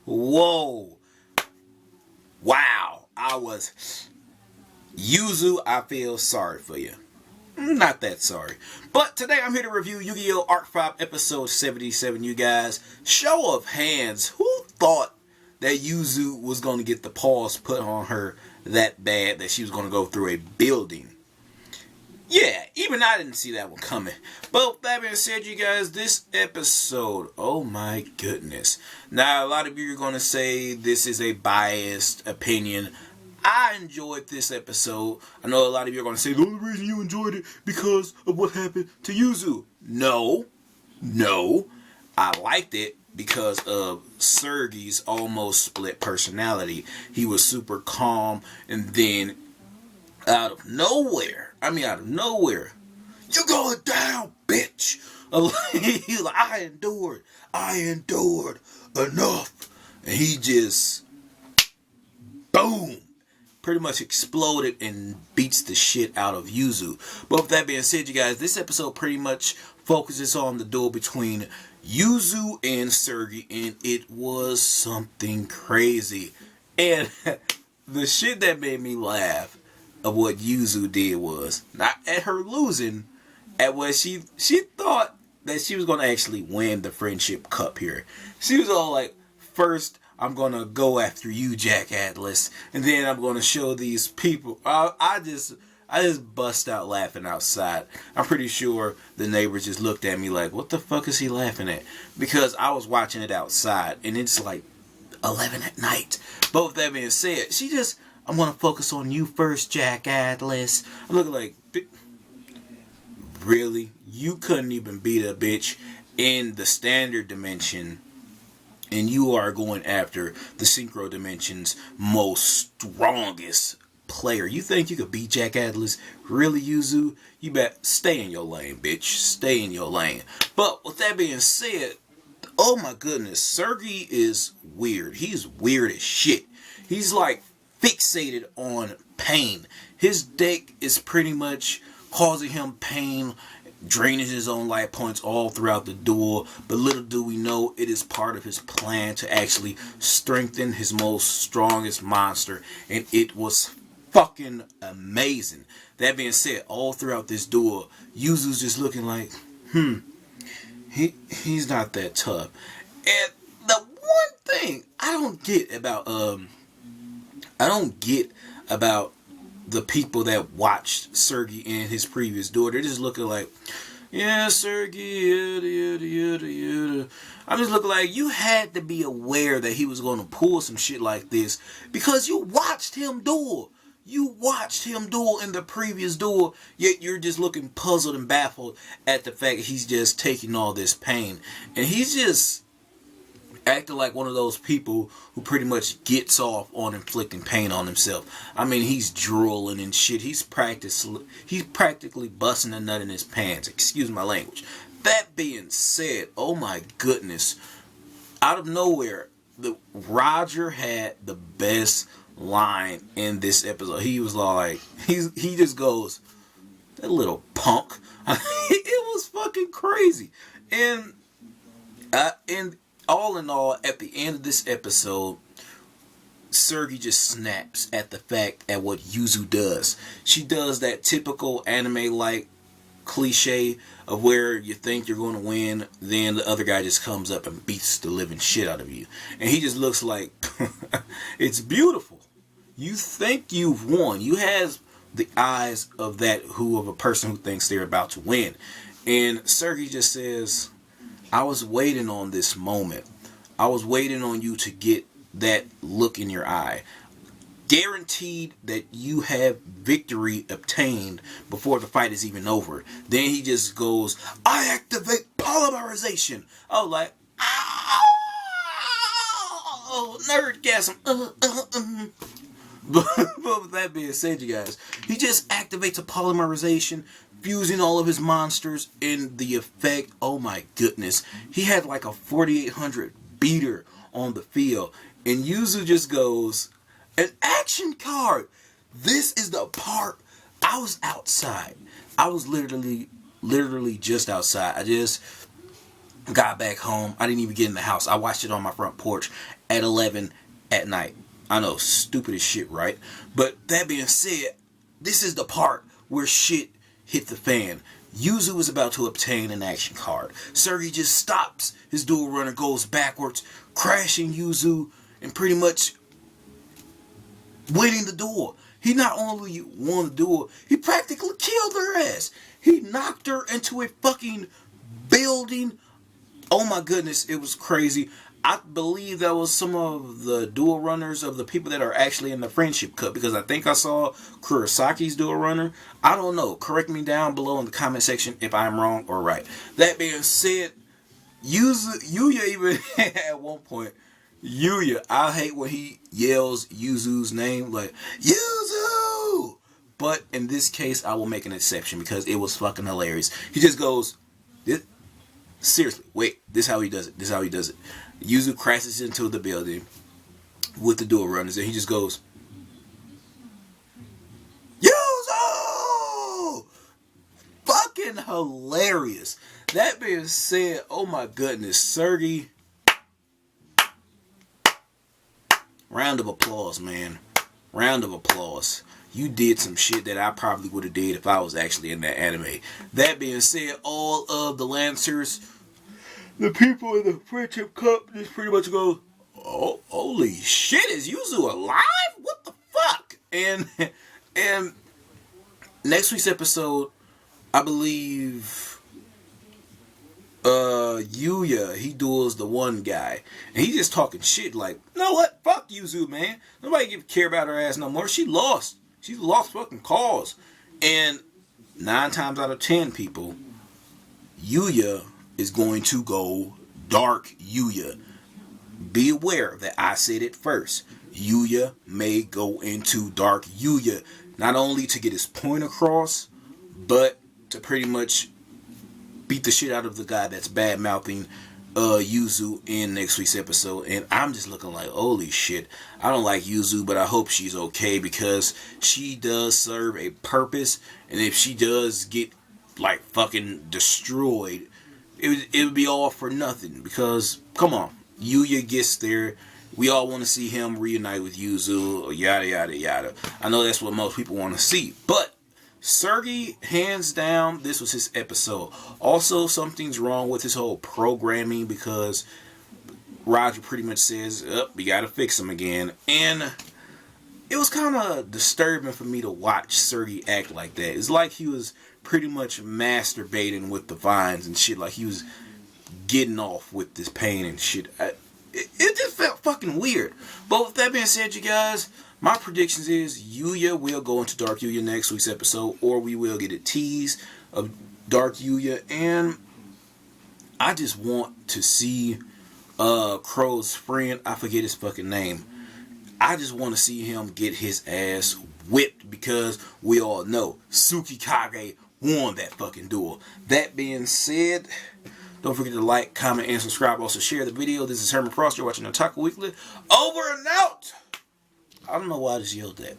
Whoa. Wow. Yuzu, I feel sorry for you. Not that sorry. But today I'm here to review Yu-Gi-Oh! Arc 5 episode 77, you guys. Show of hands, who thought that Yuzu was going to get the paws put on her that bad that she was going to go through a building? Yeah, even I didn't see that one coming. But with that being said, you guys, this episode, oh my goodness. Now, a lot of you are going to say this is a biased opinion. I enjoyed this episode. I know a lot of you are going to say the only reason you enjoyed it because of what happened to Yuzu. No. I liked it because of Sergey's almost split personality. He was super calm, and then out of nowhere, you're going down, bitch. He's like, I endured enough. And he just, boom, pretty much exploded and beats the shit out of Yuzu. But with that being said, you guys, this episode pretty much focuses on the duel between Yuzu and Sergey, and it was something crazy. And the shit that made me laugh of what Yuzu did was not at her losing, at what she thought that she was going to actually win the friendship cup here. She was all like, first I'm going to go after you, Jack Atlas, and then I'm going to show these people. I just bust out laughing outside. I'm pretty sure the neighbors just looked at me like, what the fuck is he laughing at? Because I was watching it outside and it's like 11 at night. But with that being said, I'm going to focus on you first, Jack Atlas. I'm looking like, really? You couldn't even beat a bitch in the standard dimension, and you are going after the synchro dimension's most strongest player. You think you could beat Jack Atlas? Really, Yuzu? You bet. Stay in your lane, bitch. Stay in your lane. But with that being said, oh my goodness, Sergey is weird. He's weird as shit. He's like fixated on pain. His deck is pretty much causing him pain, draining his own life points all throughout the duel. But little do we know, it is part of his plan to actually strengthen his most strongest monster. And it was fucking amazing. That being said, all throughout this duel, Yuzu's just looking like, he's not that tough. And the one thing I don't get about the people that watched Sergey in his previous duel. They're just looking like, yeah, Sergey, yada. I'm just looking like, you had to be aware that he was going to pull some shit like this because you watched him duel. You watched him duel in the previous duel, yet you're just looking puzzled and baffled at the fact that he's just taking all this pain. And he's just acting like one of those people who pretty much gets off on inflicting pain on himself. I mean, he's drooling and shit. He's practically busting a nut in his pants. Excuse my language. That being said, oh my goodness, out of nowhere, Roger had the best line in this episode. He was like, he just goes, that little punk. It was fucking crazy. And all in all, at the end of this episode, Sergey just snaps at the fact at what Yuzu does. She does that typical anime-like cliche of where you think you're going to win, then the other guy just comes up and beats the living shit out of you. And he just looks like, it's beautiful. You think you've won. You have the eyes of a person who thinks they're about to win. And Sergey just says, I was waiting on this moment. I was waiting on you to get that look in your eye. Guaranteed that you have victory obtained before the fight is even over. Then he just goes, I activate polymerization. I was like, oh, nerdgasm. But with that being said, you guys, he just activates a polymerization, fusing all of his monsters, and the effect, oh my goodness. He had like a 4800 beater on the field, and Yuzu just goes, an action card. This is the part. I was outside. I was literally just outside. Got back home. I didn't even get in the house. I watched it on my front porch at 11 at night. I know, stupid as shit, right? But that being said, this is the part where shit hit the fan. Yuzu is about to obtain an action card. Sergi just stops. His dual runner goes backwards, crashing Yuzu and pretty much winning the duel. He not only won the duel, he practically killed her ass. He knocked her into a fucking building. Oh my goodness, it was crazy. I believe that was some of the dual runners of the people that are actually in the Friendship Cup, because I think I saw Kurosaki's dual runner. I don't know. Correct me down below in the comment section if I'm wrong or right. That being said, Yuya even at one point, Yuya, I hate when he yells Yuzu's name like Yuzu, but in this case I will make an exception because it was fucking hilarious. He just goes, seriously, wait, this is how he does it. This is how he does it. Yuzu crashes into the building with the dual runners and he just goes, Yuzu! Fucking hilarious. That being said, oh my goodness, Sergi, round of applause, man. Round of applause. You did some shit that I probably would have did if I was actually in that anime. That being said, all of the Lancers, the people in the Friendship Cup, just pretty much go, oh, holy shit, is Yuzu alive? What the fuck? And next week's episode, I believe Yuya, he duels the one guy, and he just talking shit like, you know what, fuck Yuzu, man, nobody care about her ass no more. She lost fucking cause. And 9 times out of 10 people, Yuya is going to go Dark Yuya. Be aware that I said it first. Yuya may go into Dark Yuya, not only to get his point across, but to pretty much beat the shit out of the guy that's bad-mouthing Yuzu in next week's episode. And I'm just looking like, holy shit, I don't like Yuzu, but I hope she's okay, because she does serve a purpose. And if she does get like fucking destroyed, it would be all for nothing. Because come on, Yuya gets there, we all want to see him reunite with Yuzu, yada yada yada. I know that's what most people want to see, but Sergi, hands down, this was his episode. Also, something's wrong with his whole programming, because Roger pretty much says, we gotta fix him again. And it was kind of disturbing for me to watch Sergi act like that. It's like he was pretty much masturbating with the vines and shit. Like he was getting off with this pain and shit. It just felt fucking weird. But with that being said, you guys, my predictions is Yuya will go into Dark Yuya next week's episode, or we will get a tease of Dark Yuya. And I just want to see Crow's friend, I forget his fucking name. I just want to see him get his ass whipped, because we all know Tsukikage won that fucking duel. That being said, don't forget to like, comment, and subscribe. Also share the video. This is Herman Frost. You're watching Otaku Weekly. Over and out! I don't know why I just yelled that.